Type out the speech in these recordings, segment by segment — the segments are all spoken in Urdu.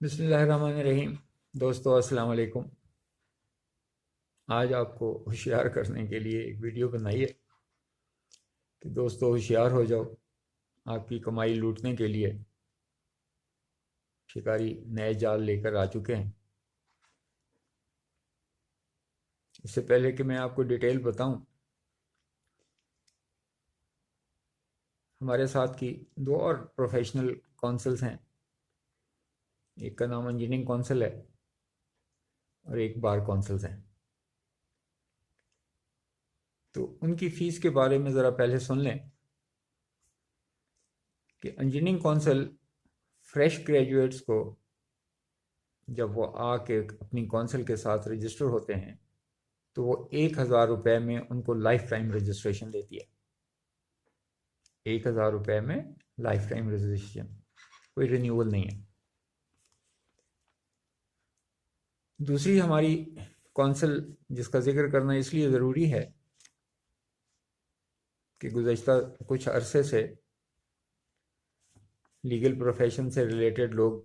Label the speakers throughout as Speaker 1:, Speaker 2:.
Speaker 1: بسم اللہ الرحمن الرحیم۔ دوستو السلام علیکم۔ آج آپ کو ہوشیار کرنے کے لیے ایک ویڈیو بنائی ہے کہ دوستو ہوشیار ہو جاؤ۔ آپ کی کمائی لوٹنے کے لیے شکاری نئے جال لے کر آ چکے ہیں۔ اس سے پہلے کہ میں آپ کو ڈیٹیل بتاؤں، ہمارے ساتھ کی دو اور پروفیشنل کونسلز ہیں۔ ایک کا نام انجینئرنگ کونسل ہے اور ایک بار کونسلز ہیں۔ تو ان کی فیس کے بارے میں ذرا پہلے سن لیں کہ انجینئرنگ کونسل فریش گریجویٹس کو جب وہ آ کے اپنی کونسل کے ساتھ رجسٹر ہوتے ہیں تو وہ 1,000 روپے میں ان کو لائف ٹائم رجسٹریشن دیتی ہے۔ 1,000 روپے میں لائف ٹائم رجسٹریشن، کوئی رینیول نہیں ہے۔ دوسری ہماری کونسل جس کا ذکر کرنا اس لیے ضروری ہے کہ گزشتہ کچھ عرصے سے لیگل پروفیشن سے ریلیٹڈ لوگ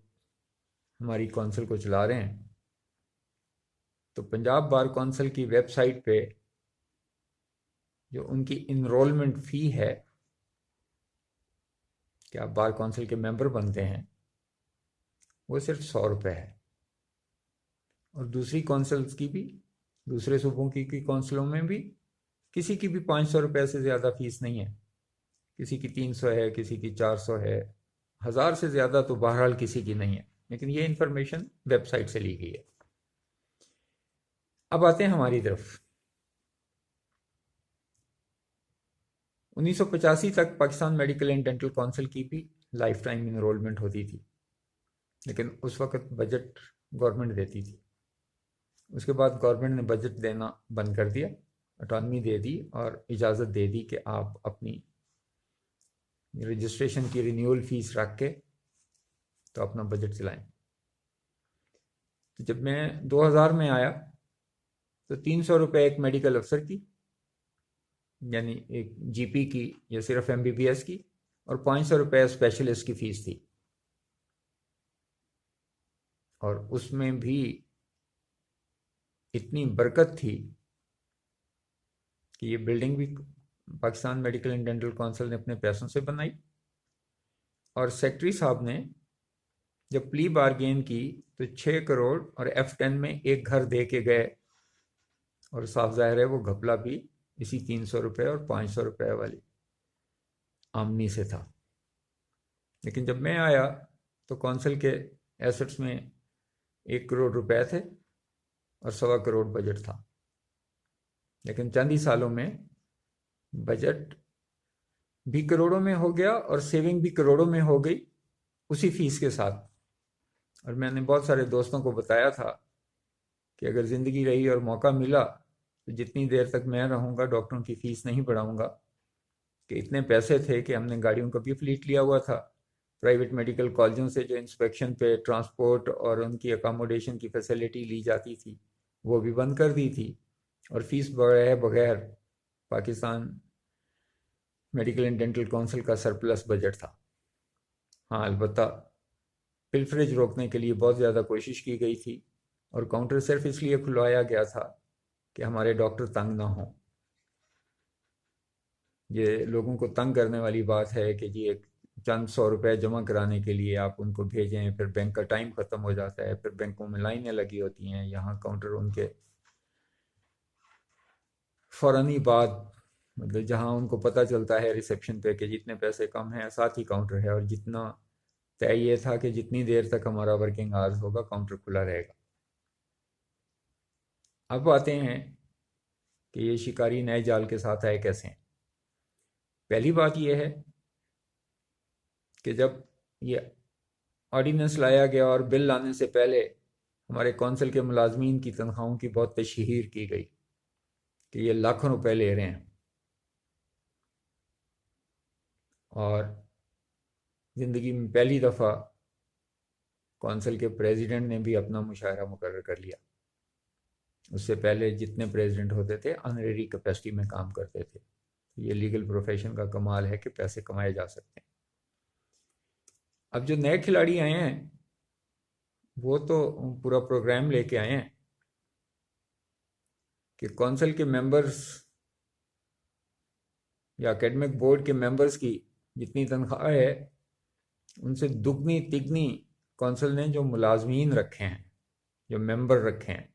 Speaker 1: ہماری کونسل کو چلا رہے ہیں۔ تو پنجاب بار کونسل کی ویب سائٹ پہ جو ان کی انرولمنٹ فی ہے کہ آپ بار کونسل کے ممبر بنتے ہیں، وہ صرف 100 روپے ہے۔ اور دوسری کونسلز کی بھی، دوسرے صوبوں کی کونسلوں میں بھی کسی کی بھی 500 روپے سے زیادہ فیس نہیں ہے۔ کسی کی 300 ہے، کسی کی 400 ہے، 1,000 سے زیادہ تو بہرحال کسی کی نہیں ہے، لیکن یہ انفارمیشن ویب سائٹ سے لی گئی ہے۔ اب آتے ہیں ہماری طرف۔ 1985 تک Pakistan medical and dental council کی بھی لائف ٹائم انرولمنٹ ہوتی تھی، لیکن اس وقت بجٹ گورنمنٹ دیتی تھی۔ اس کے بعد گورنمنٹ نے بجٹ دینا بند کر دیا، اٹانومی دے دی اور اجازت دے دی کہ آپ اپنی رجسٹریشن کی رینیول فیس رکھ کے تو اپنا بجٹ چلائیں۔ تو جب میں 2000 میں آیا تو 300 روپے ایک میڈیکل افسر کی، یعنی ایک جی پی کی یا صرف ایم بی بی ایس کی، اور 500 روپے اسپیشلسٹ کی فیس تھی۔ اور اس میں بھی اتنی برکت تھی کہ یہ بلڈنگ بھی Pakistan medical and dental council نے اپنے پیسوں سے بنائی، اور سیکٹری صاحب نے جب پلی بارگین کی تو 6 کروڑ اور F10 میں ایک گھر دے کے گئے، اور صاف ظاہر ہے وہ گھپلا بھی اسی 300 روپے اور 500 روپے والی آمنی سے تھا۔ لیکن جب میں آیا تو کونسل کے ایسٹس میں 1 کروڑ روپے تھے اور 1.25 کروڑ بجٹ تھا، لیکن چند ہی سالوں میں بجٹ بھی کروڑوں میں ہو گیا اور سیونگ بھی کروڑوں میں ہو گئی اسی فیس کے ساتھ۔ اور میں نے بہت سارے دوستوں کو بتایا تھا کہ اگر زندگی رہی اور موقع ملا تو جتنی دیر تک میں رہوں گا ڈاکٹروں کی فیس نہیں بڑھاؤں گا، کہ اتنے پیسے تھے کہ ہم نے گاڑیوں کا بھی فلیٹ لیا ہوا تھا، پرائیویٹ میڈیکل کالجوں سے جو انسپیکشن پہ ٹرانسپورٹ اور ان کی اکاموڈیشن کی فیسلٹی لی جاتی تھی وہ بھی بند کر دی تھی، اور فیس بڑھائے بغیر Pakistan medical and dental council کا سرپلس بجٹ تھا۔ ہاں، البتہ پلفریج روکنے کے لیے بہت زیادہ کوشش کی گئی تھی، اور کاؤنٹر صرف اس لیے کھلوایا گیا تھا کہ ہمارے ڈاکٹر تنگ نہ ہوں۔ یہ لوگوں کو تنگ کرنے والی بات ہے کہ جی ایک چند 100 روپے جمع کرانے کے لیے آپ ان کو بھیجیں، پھر بینک کا ٹائم ختم ہو جاتا ہے، پھر بینکوں میں لائنیں لگی ہوتی ہیں، یہاں کاؤنٹر ان کے فوراً بعد، مطلب جہاں ان کو پتہ چلتا ہے ریسیپشن پہ کہ جتنے پیسے کم ہیں ساتھ ہی کاؤنٹر ہے، اور جتنا طے یہ تھا کہ جتنی دیر تک ہمارا ورکنگ آورز ہوگا کاؤنٹر کھلا رہے گا۔ اب آتے ہیں کہ یہ شکاری نئے جال کے ساتھ آئے کیسے ہیں۔ پہلی بات یہ ہے کہ جب یہ آرڈیننس لایا گیا اور بل لانے سے پہلے ہمارے کونسل کے ملازمین کی تنخواہوں کی بہت تشہیر کی گئی کہ یہ لاکھوں روپے لے رہے ہیں، اور زندگی میں پہلی دفعہ کونسل کے پریزیڈنٹ نے بھی اپنا مشاہرہ مقرر کر لیا۔ اس سے پہلے جتنے پریزیڈنٹ ہوتے تھے آنریری کیپیسٹی میں کام کرتے تھے۔ یہ لیگل پروفیشن کا کمال ہے کہ پیسے کمائے جا سکتے ہیں۔ اب جو نئے کھلاڑی آئے ہیں وہ تو پورا پروگرام لے کے آئے ہیں کہ کونسل کے ممبرز یا اکیڈمک بورڈ کے ممبرز کی جتنی تنخواہ ہے ان سے دگنی تگنی کونسل نے جو ملازمین رکھے ہیں، جو ممبر رکھے ہیں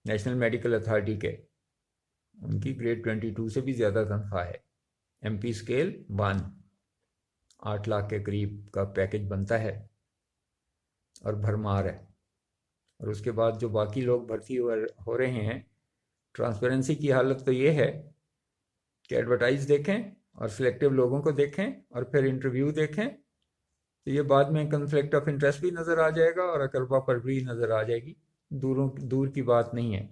Speaker 1: نیشنل میڈیکل اتھارٹی کے، ان کی گریڈ 22 سے بھی زیادہ تنخواہ ہے۔ ایم پی اسکیل 1 8 لاکھ کے قریب کا پیکج بنتا ہے اور بھرمار ہے۔ اور اس کے بعد جو باقی لوگ بھرتی ہو رہے ہیں، ٹرانسپیرنسی کی حالت تو یہ ہے کہ ایڈورٹائز دیکھیں اور سلیکٹیو لوگوں کو دیکھیں اور پھر انٹرویو دیکھیں، تو یہ بعد میں کنفلکٹ آف انٹرسٹ بھی نظر آ جائے گا اور اقربا پر بھی نظر آ جائے گی، دور کی بات نہیں ہے۔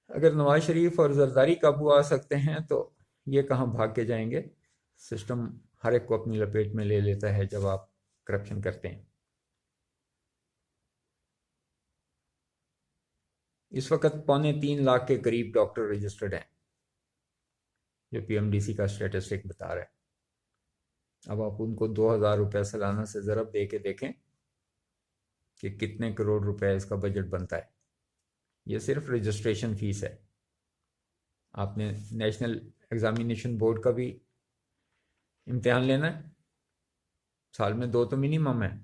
Speaker 1: اگر نواز شریف اور زرداری قابو آ سکتے ہیں تو یہ کہاں بھاگ کے جائیں گے؟ سسٹم ہر ایک کو اپنی لپیٹ میں لے لیتا ہے جب آپ کرپشن کرتے ہیں۔ اس وقت 3.25 لاکھ کے قریب ڈاکٹر رجسٹرڈ ہیں، جو پی ایم ڈی سی کا اسٹیٹسٹک بتا رہا ہے۔ اب آپ ان کو 2,000 روپے سالانہ سے ضرب دے کے دیکھیں کہ کتنے کروڑ روپے اس کا بجٹ بنتا ہے۔ یہ صرف رجسٹریشن فیس ہے۔ آپ نے نیشنل ایگزامینیشن بورڈ کا بھی امتحان لینا ہے، سال میں 2 تو منیمم ہے۔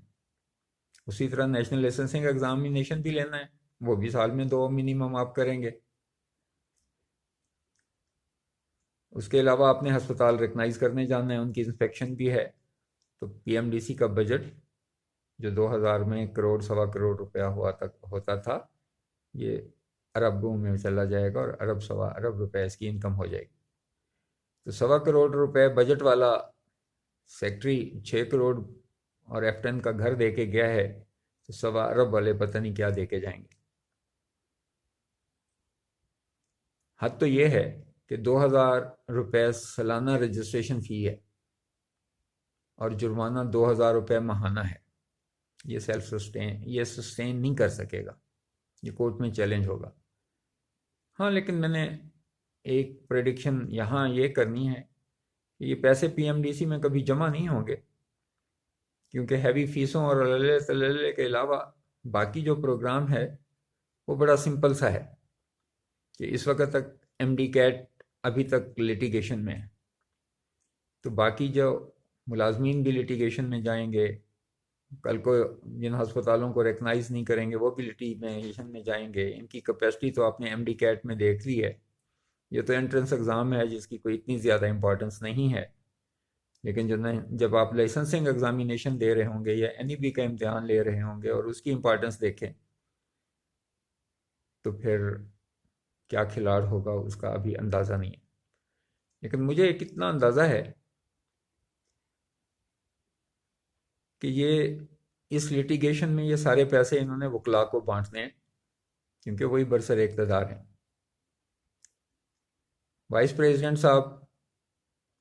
Speaker 1: اسی طرح نیشنل لائسنسنگ ایگزامینیشن بھی لینا ہے، وہ بھی سال میں 2 منیمم آپ کریں گے۔ اس کے علاوہ آپ نے ہسپتال ریکگنائز کرنے جانا ہے، ان کی انسپیکشن بھی ہے۔ تو پی ایم ڈی سی کا بجٹ جو 2000 میں کروڑ سوا کروڑ روپیہ ہوتا تھا، یہ اربوں میں چلا جائے گا اور ارب سوا ارب روپے اس کی انکم ہو جائے گی۔ تو 1.25 کروڑ روپے بجٹ والا سیکٹری 6 کروڑ اور ایف 10 کا گھر دے کے گیا ہے، تو 1.25 ارب والے پتہ نہیں کیا دے کے جائیں گے۔ حد تو یہ ہے کہ 2,000 روپے سالانہ رجسٹریشن فی ہے اور جرمانہ 2,000 روپے ماہانہ ہے۔ یہ سسٹین نہیں کر سکے گا، یہ کورٹ میں چیلنج ہوگا۔ ہاں، لیکن میں نے ایک پریڈکشن یہاں یہ کرنی ہے کہ یہ پیسے پی ایم ڈی سی میں کبھی جمع نہیں ہوں گے، کیونکہ ہیوی فیسوں اور للے تللے کے علاوہ باقی جو پروگرام ہے وہ بڑا سمپل سا ہے کہ اس وقت تک ایم ڈی کیٹ ابھی تک لیٹیگیشن میں ہے، تو باقی جو ملازمین بھی لیٹیگیشن میں جائیں گے، کل کو جن ہسپتالوں کو ریکگنائز نہیں کریں گے وہ بھی لیٹیگیشن میں جائیں گے۔ ان کی کیپیسٹی تو آپ نے ایم ڈی کیٹ میں دیکھ لی ہے، یہ تو انٹرنس ایگزام ہے جس کی کوئی اتنی زیادہ امپورٹنس نہیں ہے، لیکن جب آپ لائسنسنگ ایگزامینیشن دے رہے ہوں گے یا این ای بی کا امتحان لے رہے ہوں گے اور اس کی امپورٹنس دیکھیں تو پھر کیا کھلاڑ ہوگا اس کا ابھی اندازہ نہیں ہے۔ لیکن مجھے کتنا اندازہ ہے کہ یہ اس لیٹیگیشن میں یہ سارے پیسے انہوں نے وکلاء کو بانٹنے ہیں، کیونکہ وہی برسر اقتدار ہیں۔ وائس پریزیڈنٹ صاحب،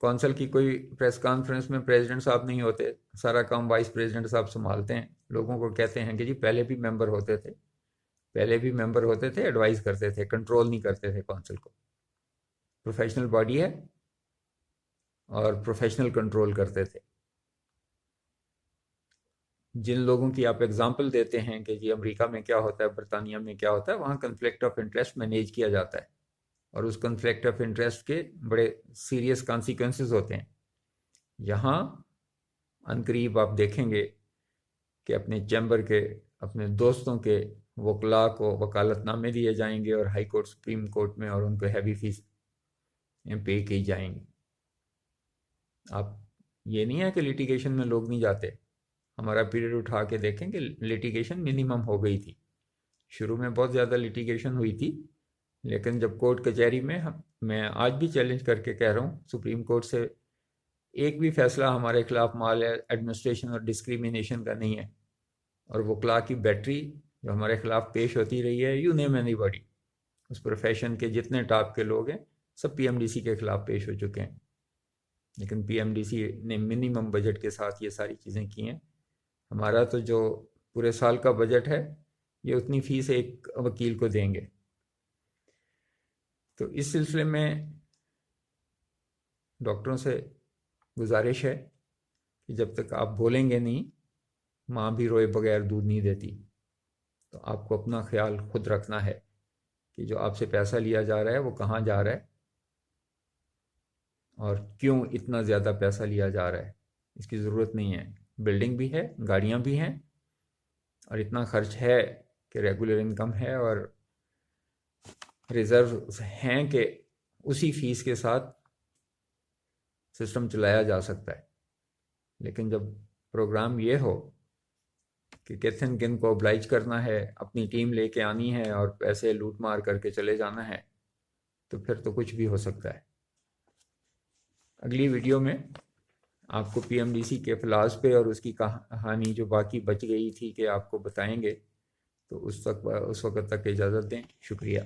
Speaker 1: کونسل کی کوئی پریس کانفرنس میں پریزیڈنٹ صاحب نہیں ہوتے، سارا کام وائس پریزیڈنٹ صاحب سنبھالتے ہیں۔ لوگوں کو کہتے ہیں کہ جی پہلے بھی ممبر ہوتے تھے، ایڈوائز کرتے تھے، کنٹرول نہیں کرتے تھے کونسل کو۔ پروفیشنل باڈی ہے اور پروفیشنل کنٹرول کرتے تھے۔ جن لوگوں کی آپ اگزامپل دیتے ہیں کہ جی امریکہ میں کیا ہوتا ہے، برطانیہ میں کیا ہوتا ہے، وہاں کنفلکٹ آف انٹرسٹ مینیج کیا جاتا ہے، اور اس کنفلکٹ آف انٹرسٹ کے بڑے سیریس کانسیکوینسز ہوتے ہیں۔ یہاں عنقریب آپ دیکھیں گے کہ اپنے چیمبر کے، اپنے دوستوں کے وکلاء کو وکالت نامے دیے جائیں گے اور ہائی کورٹ سپریم کورٹ میں، اور ان کو ہیوی فیس پے کی جائیں گی۔ آپ یہ نہیں ہے کہ لیٹیگیشن میں لوگ نہیں جاتے، ہمارا پیریڈ اٹھا کے دیکھیں کہ لیٹیگیشن منیمم ہو گئی تھی، شروع میں بہت زیادہ لیٹیگیشن ہوئی تھی، لیکن جب کورٹ کچہری میں آج بھی چیلنج کر کے کہہ رہا ہوں، سپریم کورٹ سے ایک بھی فیصلہ ہمارے خلاف مال ایڈمنسٹریشن اور ڈسکریمنیشن کا نہیں ہے، اور وکلاء کی بیٹری جو ہمارے خلاف پیش ہوتی رہی ہے، یو نیم اینی باڈی، اس پروفیشن کے جتنے ٹاپ کے لوگ ہیں سب پی ایم ڈی سی کے خلاف پیش ہو چکے ہیں، لیکن پی ایم ڈی سی نے منیمم بجٹ کے ساتھ یہ ساری چیزیں کی ہیں۔ ہمارا تو جو پورے سال کا بجٹ ہے یہ اتنی فیس ایک وکیل کو دیں گے۔ تو اس سلسلے میں ڈاکٹروں سے گزارش ہے کہ جب تک آپ بولیں گے نہیں، ماں بھی روئے بغیر دودھ نہیں دیتی. تو آپ کو اپنا خیال خود رکھنا ہے کہ جو آپ سے پیسہ لیا جا رہا ہے وہ کہاں جا رہا ہے اور کیوں اتنا زیادہ پیسہ لیا جا رہا ہے. اس کی ضرورت نہیں ہے. بلڈنگ بھی ہے، گاڑیاں بھی ہیں، اور اتنا خرچ ہے کہ ریگولر انکم ہے اور ریزرو ہیں کہ اسی فیس کے ساتھ سسٹم چلایا جا سکتا ہے. لیکن جب پروگرام یہ ہو کہ کتن کن کو oblige کرنا ہے، اپنی ٹیم لے کے آنی ہے اور پیسے لوٹ مار کر کے چلے جانا ہے، تو پھر تو کچھ بھی ہو سکتا ہے. اگلی ویڈیو میں آپ کو پی ایم ڈی سی کے فلاس پہ اور اس کی کہانی جو باقی بچ گئی تھی کہ آپ کو بتائیں گے. تو اس وقت تک اجازت دیں. شکریہ.